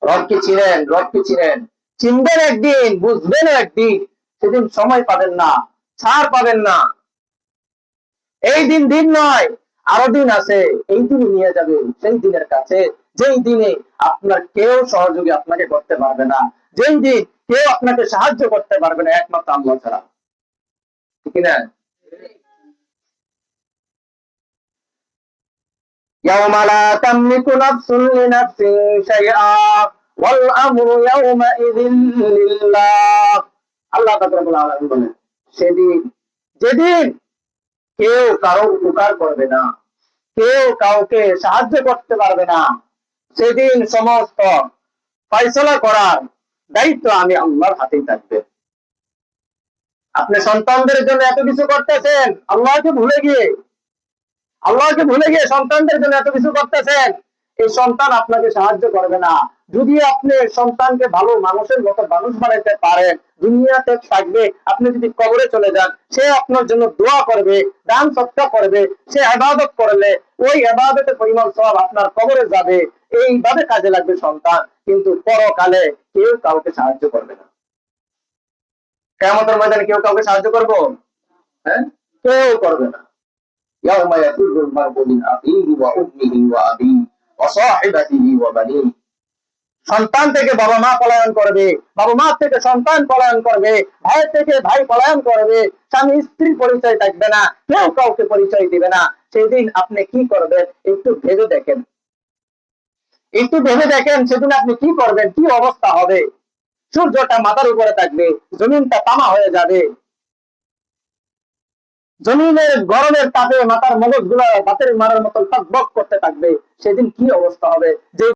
রবকে চিনেন, রবকে চিনেন, চিনবেন একদিন, বুঝবেন একদিন, সেদিন সময় পাবেন না, ছাড় পাবেন না। এই দিন দিন নয়, আরো দিন আছে। এই দিনই নিয়ে যাবে সেই দিনের কাছে, যেই দিনে আপনার কেউ সহযোগী আপনাকে করতে পারবে না, যেই দিন কেউ আপনাকে সাহায্য করতে পারবে না একমাত্র আল্লাহ ছাড়া, ঠিক না? يوم لا تملك نفس لنفس شيئا والأمر يومئذ لله। আল্লাহ পাক রব্বুল আলামিন বলেন, সেদিন, যেদিন কেউ কারো উপকার করবে না, কেউ কাউকে সাহায্য করতে পারবে না, সেদিন সমস্ত ফয়সালা করার দায়িত্ব আমি আল্লাহর হাতেই থাকবে। আপনি সন্তানদের জন্য এত কিছু করতেছেন, আল্লাহকে ভুলে গিয়ে সন্তানদের জন্য এত কিছু করতেছেন, এই সন্তান আপনাকে সাহায্য করবে না। যদি আপনি সন্তানকে ভালো মানুষের মতো মানুষ বানাইতে পারেন, দুনিয়াতে থাকবে, আপনি যদি কবরে চলে যান, সে আপনার জন্য দোয়া করবে, দান সৎকার করবে, সে ইবাদত করলে ওই ইবাদতের পরিমাণ সওয়াব আপনার কবরে যাবে। এইভাবে কাজে লাগবে সন্তান, কিন্তু পরকালে কেউ কাউকে সাহায্য করবে না। কিয়ামতের ময়দানে কেউ কাউকে সাহায্য করবো? হ্যাঁ, কেউ করবে না। يوم يفر المرء من أخيه وأمه وأبيه وصاحبته وبنيه। সন্তান থেকে বাবা মা পলায়ন করবে, বাবা মা থেকে সন্তান পলায়ন করবে, ভাই থেকে ভাই পলায়ন করবে, স্বামী স্ত্রী পরিচয় থাকবে না, কেউ কাউকে পরিচয় দিবে না। সেদিন আপনি কি করবেন একটু ভেবে দেখেন, একটু ভেবে দেখেন, সেদিন আপনি কি করবেন, কি অবস্থা হবে। সূর্যটা মাথার উপরে থাকবে, জমিনটা তামা হয়ে যাবে, জমিনের গরমের তাপে মাথার মগজ গুলা বাতের মারার মতো টকবক করতে থাকবে। সেদিন কি অবস্থা হবে, যে